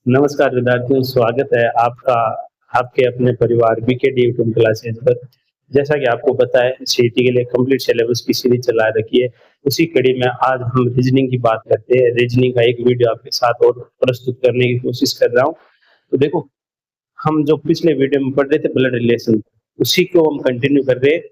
नमस्कार विद्यार्थियों, स्वागत है आपका आपके अपने परिवार बीकेडी यूट्यूब क्लासेज पर। जैसा कि आपको पता है सीईटी के लिए कंप्लीट सिलेबस की सीरीज चला रखी है। उसी कड़ी में आज हम रीजनिंग की बात करते हैं। रीजनिंग का एक वीडियो आपके साथ और प्रस्तुत करने की कोशिश कर रहा हूँ। तो देखो, हम जो पिछले वीडियो में पढ़ रहे थे ब्लड रिलेशन, उसी को हम कंटिन्यू कर रहे हैं।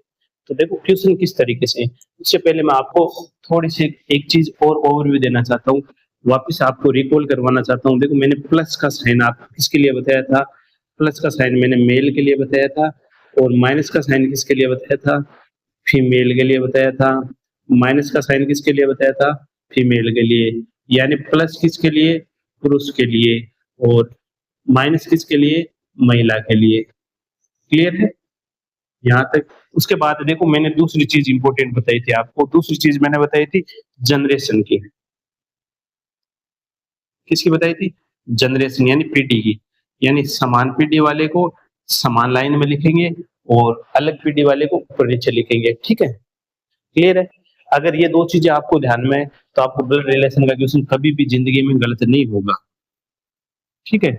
तो देखो क्वेश्चन किस तरीके से, उससे पहले मैं आपको थोड़ी सी एक चीज और ओवरव्यू देना चाहता हूँ, वापस आपको रिकॉल करवाना चाहता हूँ। देखो, मैंने प्लस का साइन आप किसके लिए बताया था? प्लस का साइन मैंने मेल के लिए बताया था, और माइनस का साइन किसके लिए बताया था? फीमेल के लिए बताया था। माइनस का साइन किसके लिए बताया था? फीमेल के लिए। यानी प्लस किसके लिए? पुरुष के लिए। और माइनस किसके लिए? महिला के लिए। क्लियर है यहाँ तक? उसके बाद देखो, मैंने दूसरी चीज इंपॉर्टेंट बताई थी आपको। दूसरी चीज मैंने बताई थी जनरेशन की। किसकी बताई थी? जनरेशन यानी पीढ़ी की। यानी समान पीढ़ी वाले को समान लाइन में लिखेंगे और अलग पीढ़ी वाले को ऊपर नीचे लिखेंगे। ठीक है, क्लियर है? अगर ये दो चीजें आपको ध्यान में है तो आपको ब्लड रिलेशन का क्वेश्चन कभी भी जिंदगी में गलत नहीं होगा। ठीक है,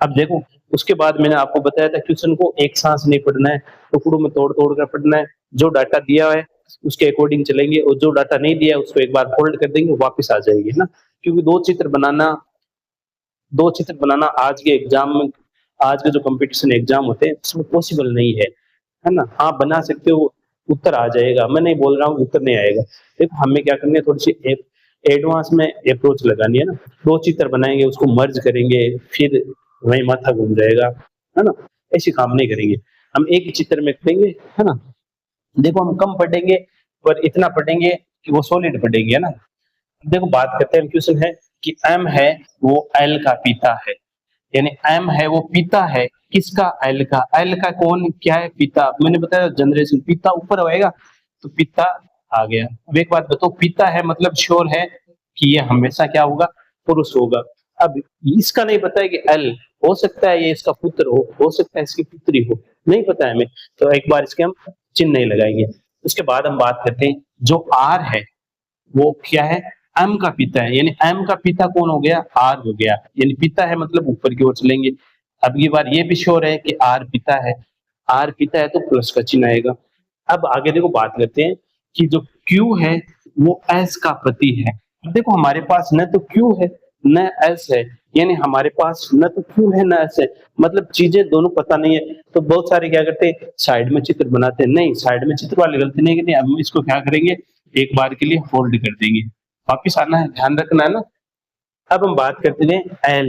अब देखो, उसके बाद मैंने आपको बताया था क्वेश्चन को एक सांस नहीं पढ़ना है, टुकड़ों में तोड़ तोड़ कर पढ़ना है। जो डाटा दिया है उसके अकॉर्डिंग चलेंगे, और जो डाटा नहीं दिया है उसको एक बार फोल्ड कर देंगे, वापस आ जाएगी, है ना। क्योंकि दो चित्र बनाना आज के एग्जाम में, आज के जो कंपटीशन एग्जाम होते हैं उसमें पॉसिबल नहीं है ना। हाँ, बना सकते हो, उत्तर आ जाएगा, मैं नहीं बोल रहा हूँ उत्तर नहीं आएगा। देखो, हमें क्या करनी है, थोड़ी सी एडवांस में अप्रोच लगानी है ना। दो चित्र बनाएंगे, उसको मर्ज करेंगे, फिर वही माथा घूम जाएगा, है ना। ऐसे काम नहीं करेंगे, हम एक ही चित्र में करेंगे, है ना। देखो, हम कम पढ़ेंगे पर इतना पढ़ेंगे कि वो सॉलिड पढ़ेंगे, है ना। देखो, बात करते हैं, क्वेश्चन है कि एम है वो एल का पिता है। यानी एम है वो पिता है किसका? एल का। एल का कौन क्या है? पिता। मैंने बताया जनरेशन, पिता ऊपर होएगा तो पिता आ गया। अब एक बात बताओ, पिता है मतलब श्योर है कि ये हमेशा क्या होगा? पुरुष होगा। अब इसका नहीं पता है कि एल, हो सकता है ये इसका पुत्र हो सकता है इसकी पुत्री हो, नहीं पता है हमें। तो एक बार इसके हम चिन्ह नहीं लगाएंगे। उसके बाद हम बात करते हैं, जो आर है वो क्या है? एम का पिता है। यानी एम का पिता कौन हो गया? आर हो गया। यानी पिता है मतलब ऊपर की ओर चलेंगे। अब ये बार ये भी श्योर है कि आर पिता है। आर पिता है तो प्लस का चिन्ह आएगा। अब आगे देखो, बात करते हैं कि जो क्यू है वो एस का पति है। अब देखो, हमारे पास न तो क्यू है न एस है। यानी हमारे पास न तो क्यू है न एस है, मतलब चीजें दोनों पता नहीं है। तो बहुत सारे क्या करते हैं, साइड में चित्र बनाते हैं। नहीं, साइड में चित्र वाली गलती नहीं करनी। अब इसको क्या करेंगे, एक बार के लिए होल्ड कर देंगे, वापिस आना है, ध्यान रखना है ना। अब हम बात करते हैं एल।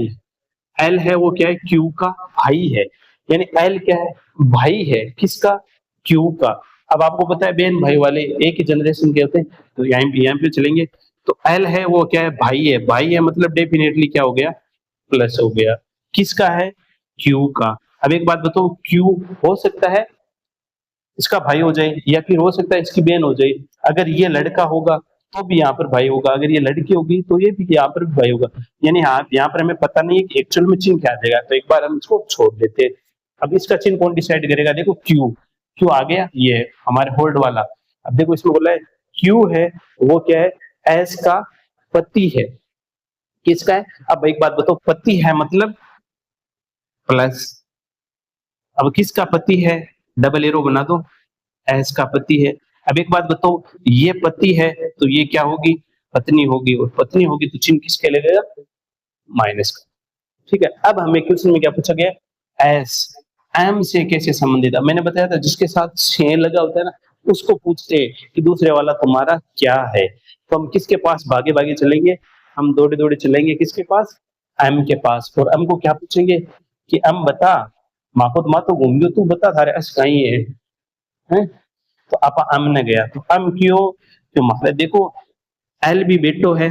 एल है वो क्या है? क्यू का भाई है। यानी एल क्या है? भाई है किसका? क्यू का। अब आपको पता है बहन भाई वाले एक ही जनरेशन के होते हैं, तो यहाँ पे चलेंगे। तो एल है वो क्या है? भाई है। भाई है मतलब डेफिनेटली क्या हो गया? प्लस हो गया। किसका है? क्यू का। अब एक बात बताओ, क्यू हो सकता है इसका भाई हो जाए, या फिर हो सकता है इसकी बहन हो जाए। अगर ये लड़का होगा तो भी यहाँ पर भाई होगा, अगर ये लड़की होगी तो ये भी यहाँ पर भी भाई होगा। यानी हाँ, यहाँ पर हमें पता नहीं है कि एक्चुअल में चिन्ह क्या आ जाएगा, तो एक बार हम इसको छोड़ देते हैं। अब इसका चिन्ह कौन डिसाइड करेगा? देखो, क्यू। क्यू आ गया, ये हमारे होल्ड वाला। अब देखो, इसमें बोला है क्यू है वो क्या है? एस का पति है। किसका है? अब एक बात बताओ, पति है मतलब प्लस। अब किसका पति है? डबल एरो बना दो, एस का पति है। अब एक बात बताओ, ये पति है तो ये क्या होगी? पत्नी होगी, और पत्नी होगी तो चिन्ह किसके लगेगा? माइनस का। ठीक है, अब हमें क्वेश्चन में क्या पूछा गया? एस एम से कैसे संबंधित है? मैंने बताया था जिसके साथ से लगा होता है ना, उसको पूछते हैं कि दूसरे वाला तुम्हारा क्या है। तो हम किसके पास भागे भागे चलेंगे? हम दौड़े दौड़े चलेंगे किसके पास? एम के पास। और एम को क्या पूछेंगे कि एम बता, माँ तो घूम गयो, तू बता थारे एस कहीं है? तो आप अम ने गया, तो अम क्यों? क्यों मतलब देखो, एल भी बेटो है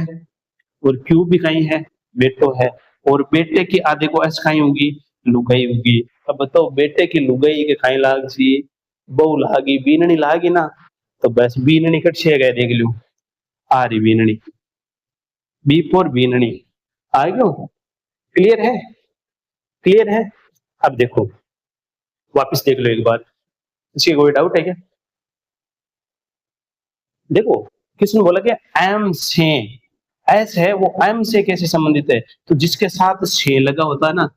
और क्यू भी कहीं है, बेटो है। और बेटे की आधे को एस कहीं होगी? लुगाई होगी। अब बताओ, बेटे की लुगाई के कहीं लाग सी? बहु लागी, बीननी लागी ना। तो बस बीननी कट से गए, देख लो, आ रही बीननी, बी फोर बीननी आ गयो। क्लियर है? क्लियर है? अब देखो, वापस देख लो एक बार, इसकी कोई डाउट है क्या? देखो, किसने बोला कि एम से, एस है वो एम से कैसे संबंधित है? तो जिसके साथ 6 लगा होता है ना,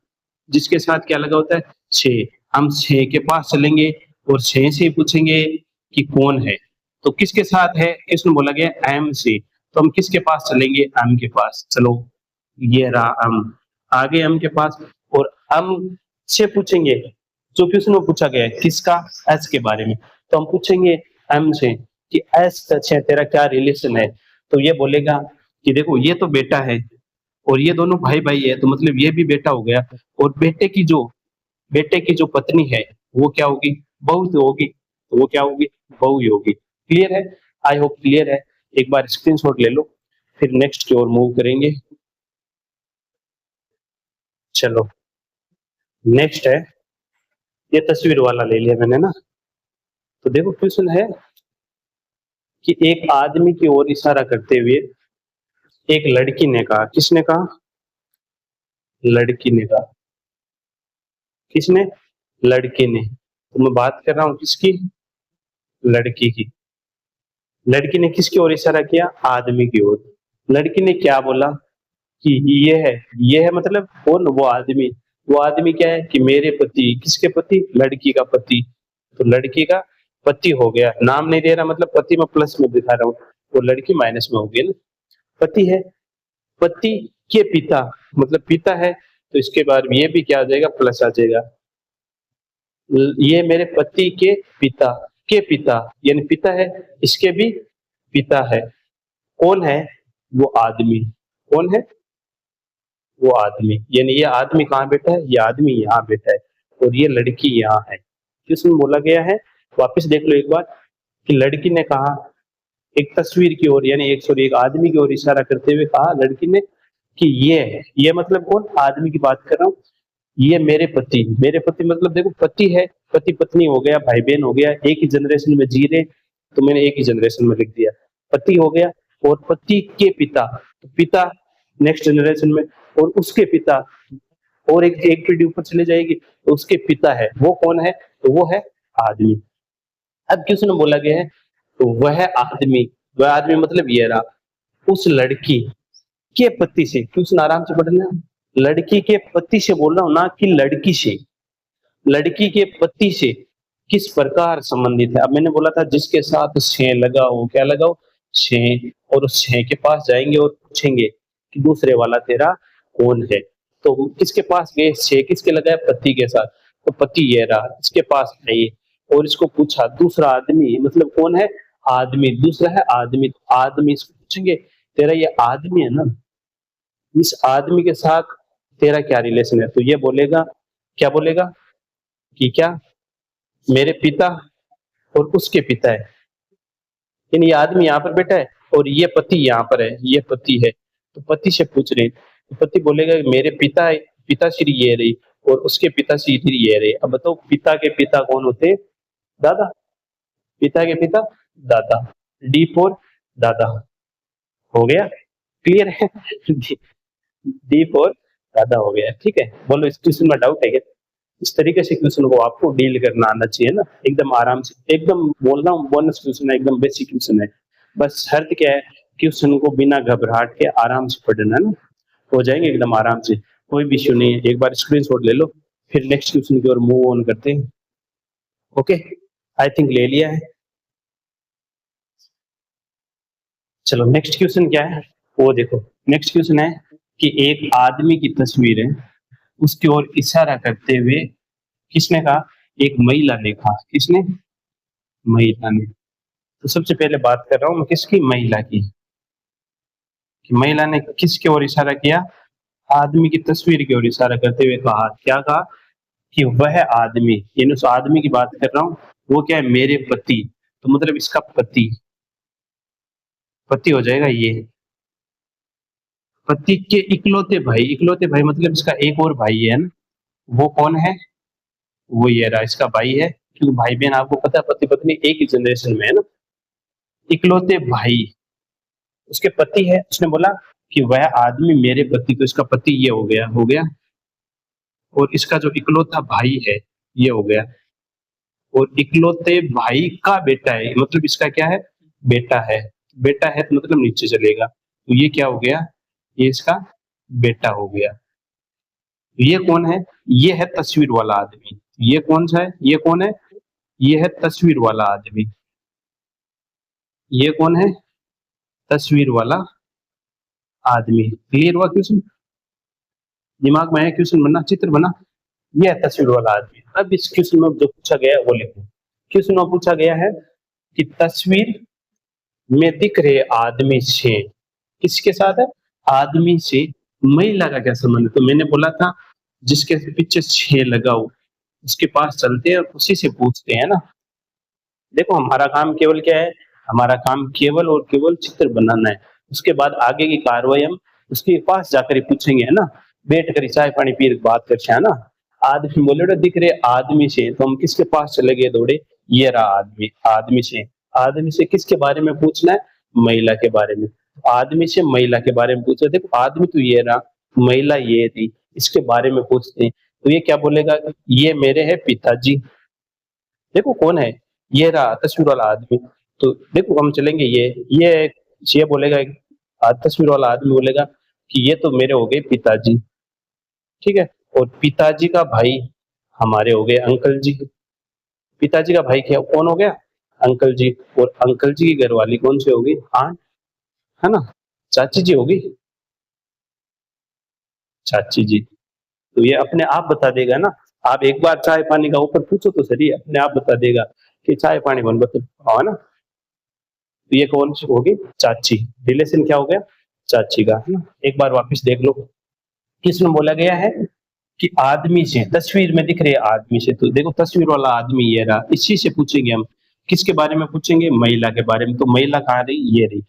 जिसके साथ क्या लगा होता है? 6। हम 6 के पास चलेंगे और 6 से ही पूछेंगे कि कौन है? तो किसके साथ है? किसने बोला गया? एम से। तो हम किसके पास चलेंगे? एम के पास। चलो ये रहा एम, आगे एम के पास, और एम से पूछेंगे जो क्वेश्चन में पूछा गया है किसका? एस के बारे में। तो हम पूछेंगे एम से कि एस से तेरा क्या रिलेशन है? तो ये बोलेगा कि देखो ये तो बेटा है और ये दोनों भाई भाई है, तो मतलब ये भी बेटा हो गया, और बेटे की जो पत्नी है वो क्या होगी? बहू तो होगी, तो वो क्या होगी? बहू ही होगी। क्लियर है? आई होप क्लियर है। एक बार स्क्रीनशॉट ले लो, फिर नेक्स्ट की ओर मूव करेंगे। चलो नेक्स्ट है, ये तस्वीर वाला ले लिया मैंने ना। तो देखो क्वेश्चन है कि एक आदमी की ओर इशारा करते हुए एक लड़की ने कहा, किसने कहा? लड़की ने कहा। किसने? लड़की ने। तो मैं बात कर रहा हूं किसकी? लड़की की। लड़की ने किसकी ओर इशारा किया? आदमी की ओर। लड़की ने क्या बोला कि ये है मतलब कौन? वो आदमी। वो आदमी क्या है? कि मेरे पति। किसके पति? लड़की का पति। तो लड़की का पति हो गया, नाम नहीं दे रहा, मतलब पति में प्लस में दिखा रहा हूँ, वो लड़की माइनस में हो गई ना। पति है, पति के पिता, मतलब पिता है, तो इसके बाद ये भी क्या आ जाएगा? प्लस आ जाएगा। ये मेरे पति के पिता, यानी पिता है, इसके भी पिता है। कौन है? वो आदमी। कौन है? वो आदमी। यानी ये आदमी कहाँ बैठा है? ये आदमी यहाँ बैठा है और ये लड़की यहाँ है। किसमें बोला गया है? वापस देख लो एक बार, कि लड़की ने कहा एक तस्वीर की ओर, यानी एक आदमी की ओर इशारा करते हुए कहा लड़की ने कि ये है। ये मतलब कौन? आदमी की बात कर रहा हूँ। ये मेरे पति मतलब देखो पति है, पति पत्नी हो गया, भाई बहन हो गया, एक ही जनरेशन में जी रहे, तो मैंने एक ही जनरेशन में लिख दिया। पति हो गया और पति के पिता, तो पिता नेक्स्ट जनरेशन में, और उसके पिता, और एक पीढ़ी ऊपर चले जाएगी तो उसके पिता है, वो कौन है? तो वो है आदमी। अब क्वेश्चन बोला गया है तो वह आदमी मतलब ये रहा, उस लड़की के पति से। क्वेश्चन आराम से पढ़ना, लड़की के पति से बोल रहा हूं ना कि लड़की से। लड़की के पति से किस प्रकार संबंधित है? अब मैंने बोला था जिसके साथ छह लगा हो, क्या लगा हो? छह। और उस छह के पास जाएंगे और पूछेंगे कि दूसरे वाला तेरा कौन है? तो किसके पास गए? छह किसके लगा है? पति के साथ। तो पति ये रहा, इसके पास है और इसको पूछा दूसरा आदमी, मतलब कौन है? आदमी। दूसरा है आदमी, तो आदमी इसको पूछेंगे तेरा ये आदमी है ना, इस आदमी के साथ तेरा क्या रिलेशन है? तो ये बोलेगा, क्या बोलेगा कि क्या मेरे पिता और उसके पिता है, यानी ये आदमी यहाँ पर बैठा है और ये पति यहाँ पर है, ये पति है। तो पति से पूछ रहे, तो पति बोलेगा कि मेरे पिता है, पिता श्री ये रही, और उसके पिता श्री ये रही। अब बताओ पिता के पिता कौन होते हैं? दादा। पिता के पिता दादा। डी फॉर दादा। हो गया? क्लियर है? डी फॉर दादा हो गया। ठीक है, बोलो इस क्वेश्चन में डाउट है क्या? इस तरीके से क्वेश्चन को आपको डील करना आना चाहिए ना, एकदम आराम से। एकदम बोल रहा हूँ बोनस क्वेश्चन है, एकदम बेसिक क्वेश्चन है। बस शर्त क्या है? क्वेश्चन को बिना घबराहट के आराम से पढ़ना है ना, हो जाएंगे एकदम आराम से, कोई भी इश्यू नहीं है। एक बार स्क्रीनशॉट ले लो, फिर नेक्स्ट क्वेश्चन की ओर मूव ऑन करते हैं। ओके, आई थिंक ले लिया है। चलो नेक्स्ट क्वेश्चन क्या है वो देखो। नेक्स्ट क्वेश्चन है कि एक आदमी की तस्वीर है, उसकी ओर इशारा करते हुए किसने कहा? एक महिला ने कहा। किसने? महिला ने। तो सबसे पहले बात कर रहा हूं मैं किसकी? महिला की। कि महिला ने किसकी ओर इशारा किया? आदमी की तस्वीर की ओर इशारा करते हुए कहा, क्या कहा? कि वह आदमी, यानी उस आदमी की बात कर रहा हूं, वो क्या है? मेरे पति। तो मतलब इसका पति, पति हो जाएगा ये। पति के इकलौते भाई, इकलौते भाई मतलब इसका एक और भाई है ना, वो कौन है? वो ये रहा, इसका भाई है, क्योंकि भाई बहन आपको पता है पति पत्नी एक ही जनरेशन में है ना। इकलौते भाई, उसके पति है, उसने बोला कि वह आदमी मेरे पति, तो इसका पति ये हो गया, हो गया। और इसका जो इकलौता भाई है ये हो गया, और इकलौते भाई का बेटा है, मतलब इसका क्या है? बेटा है। बेटा है तो मतलब नीचे चलेगा। तो ये क्या हो गया, ये इसका बेटा हो गया। तो ये कौन है, ये है तस्वीर वाला आदमी। ये कौन सा है, ये कौन है, ये है तस्वीर वाला आदमी। ये कौन है, तस्वीर वाला आदमी। क्लियर हुआ क्वेश्चन, दिमाग में है क्वेश्चन बना, चित्र बना। ये है तस्वीर वाला आदमी। अब इस क्वेश्चन में जो पूछा गया है वो लिखो। क्वेश्चन में पूछा गया है कि तस्वीर में दिख रहे आदमी से, किसके साथ है, आदमी से महिला का क्या संबंध है। तो मैंने बोला था जिसके पीछे 6 लगाओ उसके पास चलते हैं और उसी से पूछते हैं ना। देखो हमारा काम केवल क्या है, हमारा काम केवल और केवल चित्र बनाना है। उसके बाद आगे की कार्रवाई हम उसके पास जाकर ही पूछेंगे, है ना, बैठ कर चाय पानी पी बात करके, है ना। आदमी बोले दिख रहे आदमी से, तो हम किसके पास चले गए दौड़े, ये रहा आदमी। आदमी से, आदमी से किसके बारे में पूछना है, महिला के बारे में। आदमी से महिला के बारे में पूछे, देखो आदमी तो ये रहा, महिला ये थी, इसके बारे में पूछते हैं। तो ये क्या बोलेगा, ये मेरे है पिताजी। देखो कौन है, ये रहा तस्वीर वाला आदमी। तो देखो हम चलेंगे, ये बोलेगा, तस्वीर वाला आदमी बोलेगा कि ये तो मेरे हो गए पिताजी, ठीक है। और पिताजी का भाई हमारे हो गए अंकल जी। पिताजी का भाई क्या कौन हो गया, अंकल जी। और अंकल जी की घरवाली कौन सी होगी, आंट, है ना, चाची जी होगी, चाची जी। तो ये अपने आप बता देगा ना। आप एक बार चाय पानी का ऊपर पूछो तो सही, अपने आप बता देगा कि चाय पानी बन बताओ, है ना। तो ये कौन सी होगी, चाची। रिलेशन क्या हो गया, चाची का, है ना। एक बार वापस देख लो, किसमें बोला गया है कि आदमी से, तस्वीर में दिख रहे आदमी से। तो देखो तस्वीर वाला आदमी ये रहा, इसी से पूछेंगे हम। किसके बारे में पूछेंगे, महिला के बारे में। तो महिला कहाँ रही, ये रही।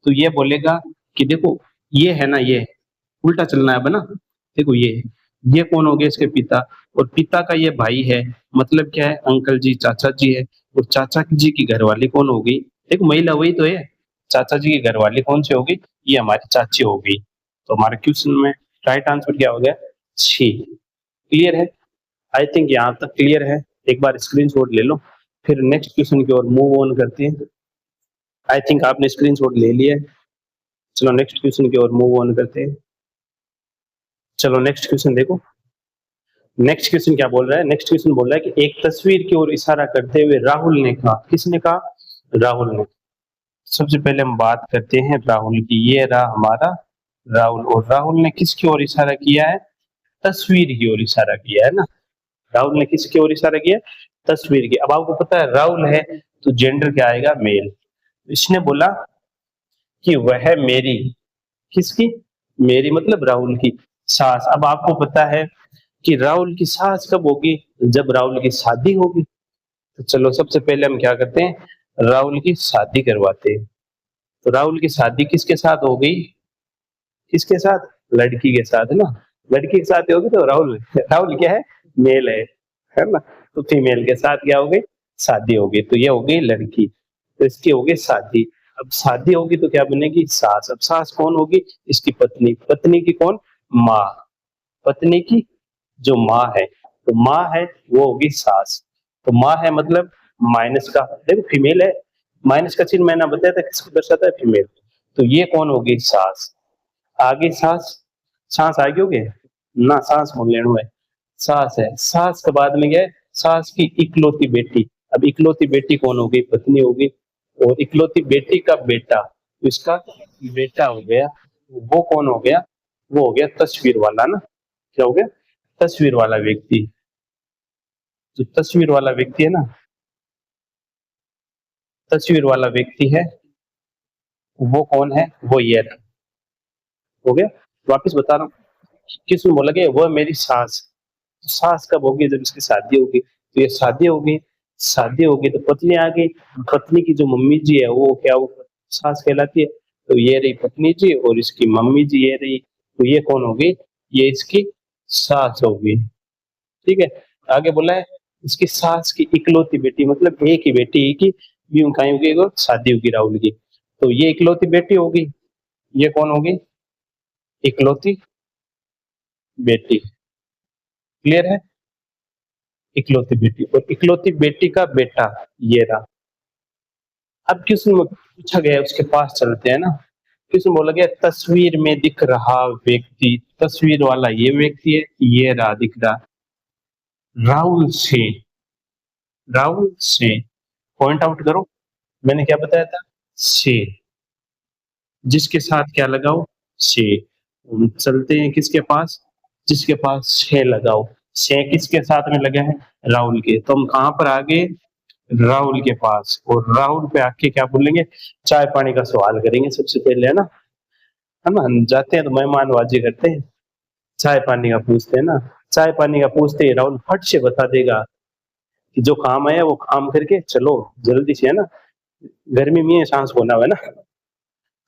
तो ये बोलेगा कि देखो ये है ना, ये उल्टा चलना है बना। देखो ये कौन हो गया, इसके पिता। और पिता का ये भाई है, मतलब क्या है, अंकल जी, चाचा जी है। और चाचा जी की घरवाली कौन हो गई, देखो महिला वही तो है। चाचा जी की घरवाली कौन सी हो गई, ये हमारी चाची हो गई। तो हमारे क्वेश्चन में राइट आंसर क्या हो गया, 6। क्लियर है, आई थिंक यहाँ तक क्लियर है। एक बार स्क्रीनशॉट ले लो, फिर नेक्स्ट क्वेश्चन की ओर मूव ऑन करते हैं। आई थिंक आपने स्क्रीनशॉट ले लिया है। चलो नेक्स्ट क्वेश्चन की ओर मूव ऑन करते हैं। चलो नेक्स्ट क्वेश्चन देखो। नेक्स्ट क्वेश्चन क्या बोल रहा है, नेक्स्ट क्वेश्चन बोल रहा है कि एक तस्वीर की ओर इशारा करते हुए राहुल ने कहा, किसने कहा, राहुल ने। सबसे पहले हम बात करते हैं राहुल की। ये रहा हमारा राहुल, और राहुल ने किसकी ओर इशारा किया है, तस्वीर की ओर इशारा किया है ना। राहुल ने किसकी ओर इशारा किया, तस्वीर की। अब आपको पता है राहुल है तो जेंडर क्या आएगा, मेल। इसने बोला कि वह मेरी, किसकी, मेरी मतलब राहुल की सास। अब आपको पता है कि राहुल की सास कब होगी, जब राहुल की शादी होगी। तो चलो सबसे पहले हम क्या करते हैं, राहुल की शादी करवाते हैं। तो राहुल की शादी किसके साथ हो गई, किसके साथ, लड़की के साथ, है ना। लड़की के साथ होगी तो राहुल, राहुल क्या है, मेल है ना। तो फीमेल के साथ क्या हो गई, शादी हो गई। तो ये हो गई लड़की, तो इसकी हो गई शादी। अब शादी होगी तो क्या बनेगी, सास। अब सास कौन होगी, इसकी पत्नी। पत्नी की कौन, माँ। पत्नी की जो माँ है, तो माँ है वो होगी सास। तो माँ है मतलब माइनस का, देखो फीमेल है, माइनस का चिन्ह मैंने बताया था किसको दर्शाता है, फीमेल। तो ये कौन होगी, सास। आगे सास, सांस आगे हो गए ना, सांस बोल लेना है, सास है। सास के बाद में क्या है, सास की इकलौती बेटी। अब इकलौती बेटी कौन होगी, पत्नी होगी। और इकलौती बेटी का बेटा, तो इसका बेटा हो गया, वो कौन हो गया, वो हो गया तस्वीर वाला ना। क्या हो गया, तस्वीर वाला व्यक्ति। जो तस्वीर वाला व्यक्ति है ना, तस्वीर वाला व्यक्ति है, वो कौन है, वो ये रहा। हो गया, वापिस बता रहा हूँ, किसने बोला कि वह मेरी सास। तो सास कब होगी, जब इसकी शादी होगी। तो ये शादी होगी, शादी होगी तो पत्नी आ गई। पत्नी की जो मम्मी जी है वो क्या, वो सास कहलाती है। तो ये रही पत्नी जी, और इसकी मम्मी जी ये रही। तो ये कौन होगी, ये इसकी सास होगी, ठीक है। आगे बोला है इसकी सास की इकलौती बेटी, मतलब एक ही बेटी, एक ही यूं कहीं होगी, वो शादी होगी राहुल की। तो ये इकलौती बेटी होगी, ये कौन होगी, इकलौती बेटी। क्लियर है, इकलौती बेटी। और इकलौती बेटी का बेटा ये रहा। अब क्वेश्चन में पूछा गया है, उसके पास चलते हैं ना। क्वेश्चन बोला गया तस्वीर में दिख रहा व्यक्ति, तस्वीर वाला ये व्यक्ति है, ये रहा दिख रहा, राहुल से, राहुल से पॉइंट आउट करो, मैंने क्या बताया था, से, जिसके साथ क्या लगाओ, से। चलते हैं किसके पास, जिसके पास से लगाओ, से किसके साथ में लगे हैं, राहुल के, तो हम कहां पर आ गए, राहुल के पास, और राहुल पे आके क्या बोलेंगे, चाय पानी का सवाल करेंगे सबसे पहले, है ना, हम जाते हैं तो मेहमानबाजी करते हैं, चाय पानी का पूछते हैं ना, चाय पानी का पूछते ही राहुल फट से बता देगा कि जो काम आया वो काम करके चलो जल्दी से, है ना, गर्मी में सांस होना है ना।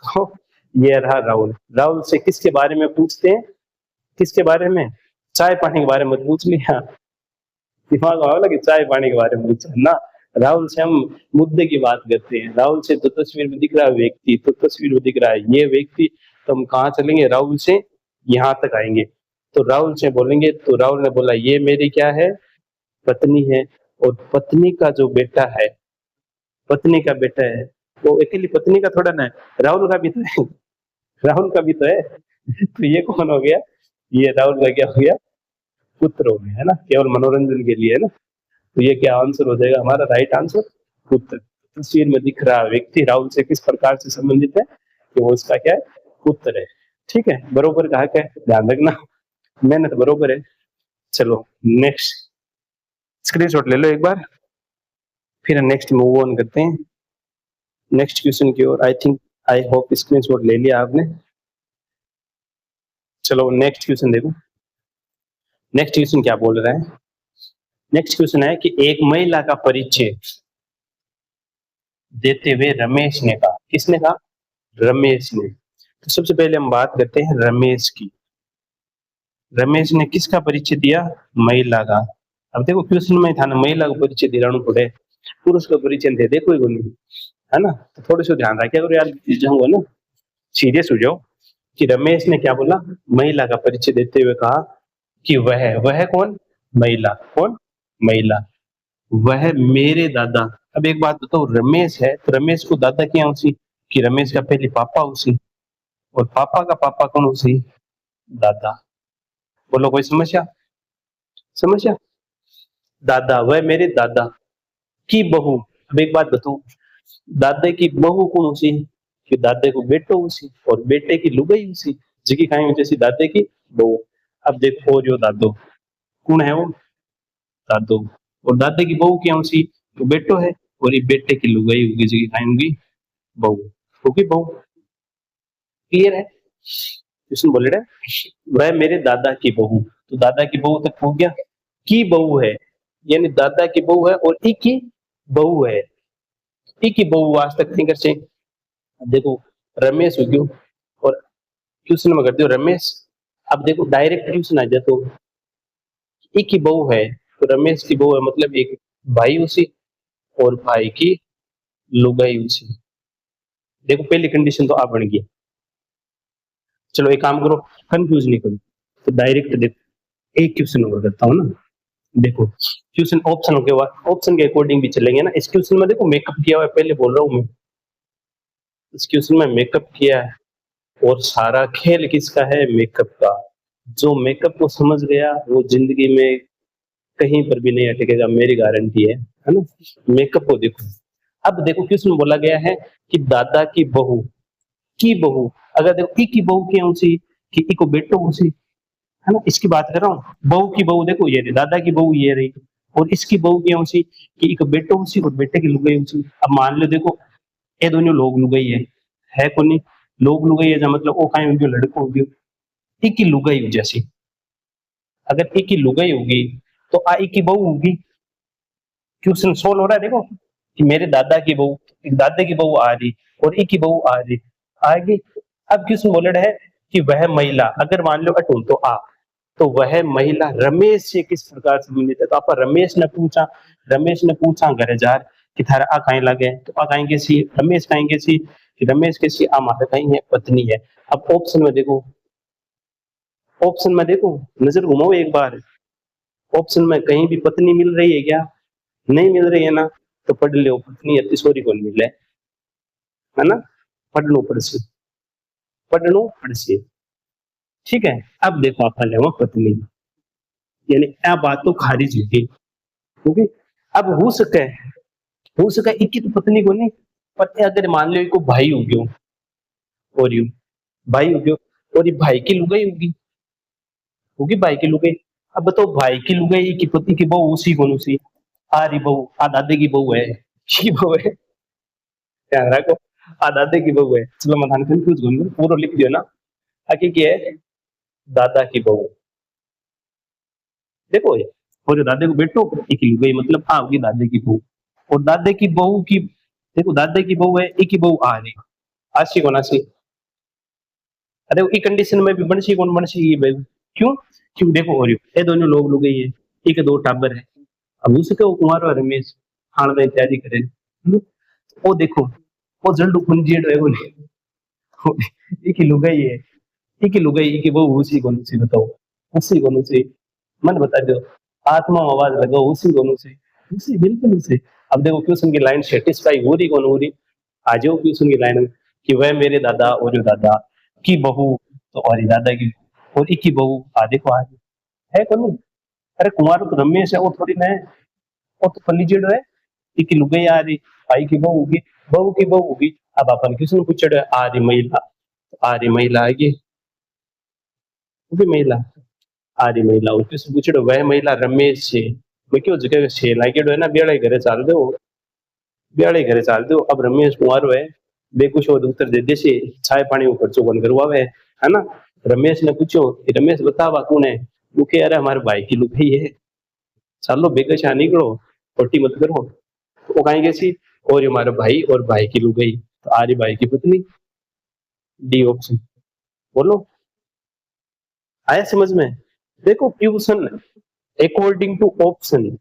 तो ये रहा राहुल, राहुल से किसके बारे में पूछते हैं, किसके बारे में, चाय पानी के बारे में पूछ लिया, दिमाग वाला कि चाय पानी के बारे में पूछा ना, राहुल से हम मुद्दे की बात करते हैं, राहुल से तो तस्वीर में दिख रहा है व्यक्ति, तो तस्वीर में दिख रहा है ये व्यक्ति, तो हम कहाँ चलेंगे, राहुल से यहाँ तक आएंगे, तो राहुल से बोलेंगे, तो राहुल ने बोला ये मेरी क्या है, पत्नी है, और पत्नी का जो बेटा है, पत्नी का बेटा है, वो अकेली पत्नी का थोड़ा ना है, राहुल का भी तो है, राहुल का भी तो है, तो ये कौन हो गया, ये राहुल का क्या हो गया, पुत्र हो गया, है ना, केवल मनोरंजन के लिए, है ना, तो ये क्या आंसर हो जाएगा हमारा, राइट आंसर पुत्र। तस्वीर में दिख रहा व्यक्ति राहुल से किस प्रकार से संबंधित है, कि वो उसका क्या है, पुत्र है, ठीक है, बरोबर कहा क्या है, ध्यान रखना, मेहनत बरोबर है। चलो नेक्स्ट स्क्रीनशॉट ले लो एक बार, फिर नेक्स्ट मूव ऑन करते हैं नेक्स्ट क्वेश्चन की ओर। I think, I hope screenshot ले लिया आपने। चलो नेक्स्ट क्वेश्चन देखो, नेक्स्ट क्वेश्चन क्या बोल रहा है, नेक्स्ट क्वेश्चन है कि एक महिला का परिचय देते हुए रमेश ने कहा, किसने कहा, रमेश ने, तो सबसे पहले हम बात करते हैं रमेश की, रमेश ने किसका परिचय दिया, महिला का। अब देखो क्वेश्चन में था ना, महिला का परिचय दिलाना पड़े, पुरुष का परिचय दे दे कोई नहीं, है ना, तो थोड़े से ध्यान रखिए अगर यार जाऊंगा ना, सीरियस हो जाओ, कि रमेश ने क्या बोला, महिला का परिचय देते हुए कहा कि वह कौन, महिला, कौन, महिला, वह मेरे दादा। अब एक बात बताओ, रमेश है तो रमेश को दादा क्या उसी, कि रमेश का पहले पापा उसी, और पापा का पापा कौन उसी, दादा। बोलो कोई समस्या, समस्या, दादा, वह मेरे दादा की बहू। अब एक बात बताओ, दादे की बहू कौन उसी, कि दादे को बेटो उसी, और बेटे की लुगाई उसी, जिकी खाई जैसी दादे की बहू। अब देखो जो दादो कौन है, वो दादो, और दादे की बहू क्या उसी, तो बेटो है, और ये बेटे की लुगाई होगी, जिकी खाई होगी बहू, होगी बहू, क्लियर है, कृष्ण बोले रहे वह मेरे दादा की बहू, तो दादा की बहू तक हो गया, की बहू है, यानी दादा की बहू है और ई की बहू है, ई की बहू आज तक नहीं कर से। देखो रमेश हो गयो, और क्वेश्चन में कर दियो रमेश, अब देखो डायरेक्ट क्वेश्चन आ जाए तो ई की बहू है, तो रमेश की बहू है, मतलब एक भाई उसी, और भाई की लुगाई उसी। देखो पहली कंडीशन तो आप बन गई। चलो एक काम करो, कंफ्यूज नहीं करो, तो डायरेक्ट देखो एक क्वेश्चन और करता हूँ ना, देखो क्वेश्चन ऑप्शन के बाद ऑप्शन के अकॉर्डिंग भी चलेंगे ना। इस क्वेश्चन में देखो मेकअप किया हुआ है, पहले बोल रहा हूँ मैं, इस क्वेश्चन में मेकअप किया है, और सारा खेल किसका है, मेकअप का। जो मेकअप को समझ गया वो जिंदगी में कहीं पर भी नहीं अटकेगा, मेरी गारंटी है ना। मेकअप को देखो, अब देखो क्वेश्चन बोला गया है कि दादा की बहू, की बहू, अगर देखो ई की बहू की उसी, कि ई को बेटो उसी, है ना, इसकी बात कर रहा हूँ, बहू की बहू देखो ये रही, दादा की बहू ये रही, और इसकी बहू की उसी, कि एक बेटो उसी और बेटे की लुगाई उसी। अब मान लो देखो ये दोनों लोग लुगाई है कौन नहीं, लोग लुगाई है, मतलब वो कहीं उनके लड़को होगी, एक की लुगाई हो जैसी, अगर एक की लुगाई होगी तो आ एक की बहू होगी। क्वेश्चन सोल्व हो रहा है, देखो कि मेरे दादा की बहू, एक दादा की बहू आ रही और एक की बहू आ रही, आएगी। अब क्वेश्चन बोल रहा है कि वह महिला, अगर मान लो अटून तो आ, तो वह महिला रमेश से किस प्रकार संबंधित है, तो आप रमेश ने पूछा, रमेश ने पूछा घर जार कि थारा आ कहीं लगे, तो आ कहीं के सी, रमेश कहीं के सी, कि रमेश के सी आ माता कहीं है, पत्नी है। अब ऑप्शन में देखो, ऑप्शन में देखो, नजर घुमाओ एक बार, ऑप्शन में कहीं भी पत्नी मिल रही है क्या, नहीं मिल रही है ना, तो पढ़ लो पत्नी अति सॉरी कौन मिले, है ना, पढ़ लो पढ़ से। पढ़नो पड़से। ठीक है, अब देखो अपन लेवा पत्नी, यानी आ बात तो खारिज होगी, क्योंकि अब हो सके इक्की तो पत्नी को नहीं, पर अगर मान लो को भाई हो गयो, और यू भाई हो गयो, और ये भाई की लुगाई होगी भाई की लुगाई। अब बताओ भाई की लुगाई की पति की बहू उसी कौन उसी, आ रही बहू आ दादे की बहू है, की बहू है, ध्यान रखो, आ दादे की बहू है। चलो मैं कंफ्यूज करूंगा, पूरा लिख दियो ना, आगे क्या है, दादा की बहू। देखो ये, और दादे को बेटो एक ही लुगाई, मतलब आ होगी दादे की बहू, और दादे की बहू की, देखो दादे की बहू है, एक ही बहू आ रही, आशी कौन आशी, अरे ई कंडीशन में भी बनसी कौन बनसी ये भाई, क्यों, क्यों देखो, और ये दोनों लोग लुगाई है, एक दो टाबर है। अब उसके वो कुमार और रमेश खान में तैयारी करे, वो देखो, वो जल्दू पंजीड है वो नहीं, एक ही लुगाई है, एक ही लुगाई, एक ही वो उसी कौन सी बताओ, उसी कौन सी, मन बता दो, आत्मा में आवाज लगाओ, उसी कौन सी, उसी बिल्कुल उसी। अब देखो क्वेश्चन की लाइन सेटिस्फाई हो रही, आ जाओ क्वेश्चन की लाइन में, कि वह मेरे दादा और जो दादा की बहू, तो और ये दादा की, और एक ही बहू आ देखो आ रही है कौन, अरे कुमार तो रमेश है, वो थोड़ी ना है, वो तो फर्नीचर है, एक ही लुगाई आ रही, भाई की बहू होगी, बहू की बहू होगी। अब अपन किसी ने पूछे आ रही महिला, आ रही महिला आगे, वो भी महिला, आ रही महिला, और किसी पूछे वह महिला रमेश છે, मैं क्यों जगह છે लागेड़ो है ना, बेड़े घरे चाल दो, बेड़े घरे चाल दो। अब रमेश कुमारो है, बे कुछ और उत्तर दे देसे, चाय पानी को खर्चो कौन करवावे, है ना। रमेश ने पूछो कि रमेश बतावा कौन है, वो कह अरे हमारे भाई की लुगाई है, चलो बेगा से निकलो, खोटी मत करो। तो वो कहेंगे सी, और ये हमारा भाई और भाई की लुगाई, तो आरी भाई की पत्नी, डी ऑप्शन। बोलो, आया समझ में। देखो tuition according to option,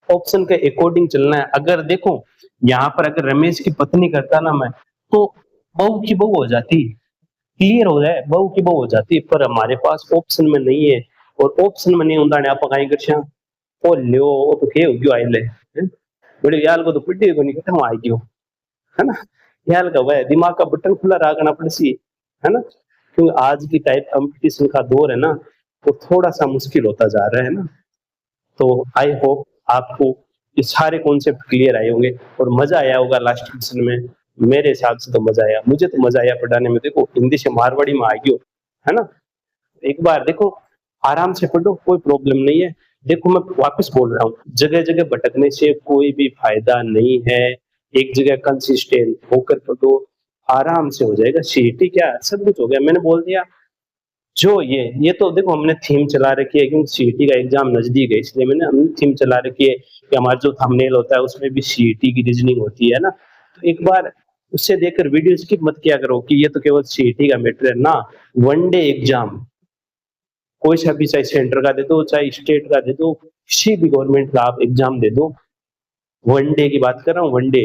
option के अकॉर्डिंग चलना है। अगर देखो यहाँ पर अगर रमेश की पत्नी करता ना मैं, तो बहू की बहू हो जाती, क्लियर हो जाए, बहू की बहू हो जाती, पर हमारे पास ऑप्शन में नहीं है, और ऑप्शन में नहीं होता ने आप कहीं कर, ओ ल्यो वो तो के हो गयो आइले, बड़े याल को तो पिटी को नहीं खत्म आ गयो, है ना। याल का वह दिमाग का बटन खुला रखना पड़सी, है ना, क्योंकि आज की टाइप कंपटीशन का दौर है ना, वो थोड़ा सा मुश्किल होता जा रहा है ना। तो आई होप आपको ये सारे कॉन्सेप्ट क्लियर आए होंगे, और मजा आया होगा लास्ट सेशन में। मेरे हिसाब से तो मजा आया, मुझे तो मजा आया पढ़ाने में। देखो हिंदी से मारवाड़ी में आ गयो, है ना। एक बार देखो आराम से पढ़ो, कोई प्रॉब्लम नहीं है। देखो मैं वापस बोल रहा हूँ, जगह जगह भटकने से कोई भी फायदा नहीं है, एक जगह कंसिस्टेंट होकर पढ़ो, आराम से हो जाएगा। सीईटी क्या सब कुछ हो गया, मैंने बोल दिया। जो ये तो देखो हमने थीम चला रखी है, क्योंकि सीईटी का एग्जाम नजदीक है, इसलिए हमने थीम चला रखी है कि हमारा जो थंबनेल होता है उसमें भी सीईटी की रीजनिंग होती है ना। तो एक बार उससे देखकर वीडियो स्किप मत किया करो कि ये तो केवल सीईटी का मैटर है ना। वनडे एग्जाम कोई सा भी, चाहे सेंटर का दे दो चाहे स्टेट का दे दो, किसी भी गवर्नमेंट का आप एग्जाम दे दो, वनडे की बात कर रहा हूँ, वनडे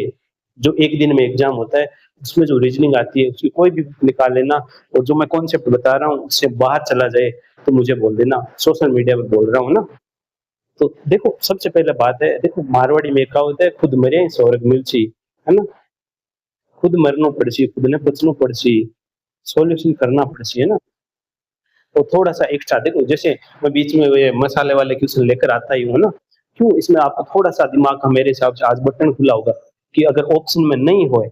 जो एक दिन में एग्जाम होता है, उसमें जो रीजनिंग आती है उसकी कोई भी बुक निकाल लेना, और जो मैं कॉन्सेप्ट बता रहा हूँ उससे बाहर चला जाए तो मुझे बोल देना, सोशल मीडिया पर बोल रहा हूँ ना। तो देखो सबसे पहले बात है, देखो मारवाड़ी में क्या होता है, खुद मरे स्वर्ग मिलची, है ना। खुद मरनो पड़सी, खुद ने बचनो पड़सी, सॉल्यूशन करना पड़सी, है ना। तो थोड़ा सा एक्स्ट्रा देखो, जैसे मैं बीच में ये मसाले वाले क्वेश्चन लेकर आता ही हूँ ना, क्यों, इसमें आपको थोड़ा सा दिमाग का मेरे हिसाब से आज बटन खुला होगा कि अगर ऑप्शन में नहीं होए,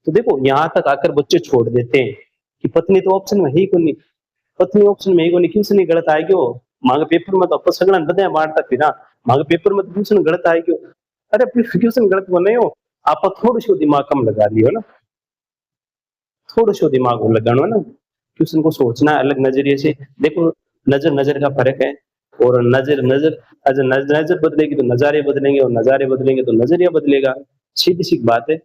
तो देखो यहाँ तक आकर बच्चे छोड़ देते हैं कि पत्नी तो ऑप्शन में ही कोनी, पत्नी ऑप्शन में ही कोनी, क्वेश्चन ही गलत आए क्यों, मांगे पेपर में तो अपन सगड़ा बदे बाहर तक फिर मांगे पेपर में तो क्वेश्चन गलत आए क्यों, अरे क्वेश्चन गलत को नहीं हो, आप थोड़ी सी दिमाग कम लगा लियो ना, थोड़ा सा दिमाग को लगाना है ना, क्वेश्चन को सोचना है अलग नजरिए से। देखो नजर नजर का फर्क है, और नजर नजर अगर नजर बदलेगी तो नजारे बदलेंगे, और नजारे बदलेंगे तो नजरिया बदलेगा, सीधी सी बात है।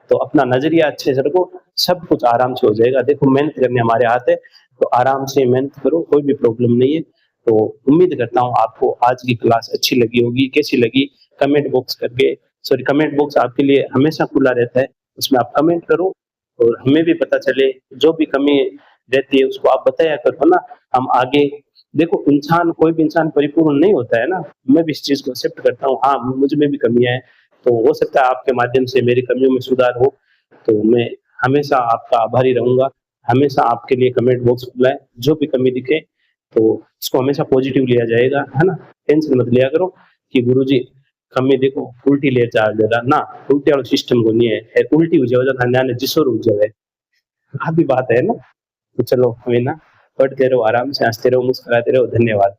तो अपना नजरिया अच्छे से रखो, सब कुछ आराम से हो जाएगा। देखो मेहनत करने हमारे हाथ है, तो आराम से मेहनत करो, कोई भी प्रॉब्लम नहीं है। तो उम्मीद करता हूँ आपको आज की क्लास अच्छी लगी होगी, कैसी लगी कमेंट बॉक्स करके, सॉरी कमेंट बॉक्स आपके लिए हमेशा खुला रहता है, उसमें आप कमेंट करो, और हमें भी पता चले जो भी कमी रहती है उसको आप बताया करो ना, हम आगे। देखो इंसान, कोई भी इंसान परिपूर्ण नहीं होता है ना, मैं भी इस चीज को एक्सेप्ट करता हूँ, हाँ मुझ में भी कमियां हैं, तो हो सकता है आपके माध्यम से मेरी कमियों में सुधार हो, तो मैं हमेशा आपका आभारी रहूँगा, हमेशा आपके लिए कमेंट बॉक्स खुला है, जो भी कमी दिखे तो उसको हमेशा पॉजिटिव लिया जाएगा, है ना? टेंशन मत लिया करो कि गुरुजी कमी देखो उल्टी ले जा जरा ना, उल्टे वाला सिस्टम को नहीं है, उल्टी हो जाओ न्याने जिसोर हो जावे, आ भी बात है ना? तो चलो हमें ना पढ़ते रहो, आराम से हँसते रहो, मुस्कुराते रहो, धन्यवाद।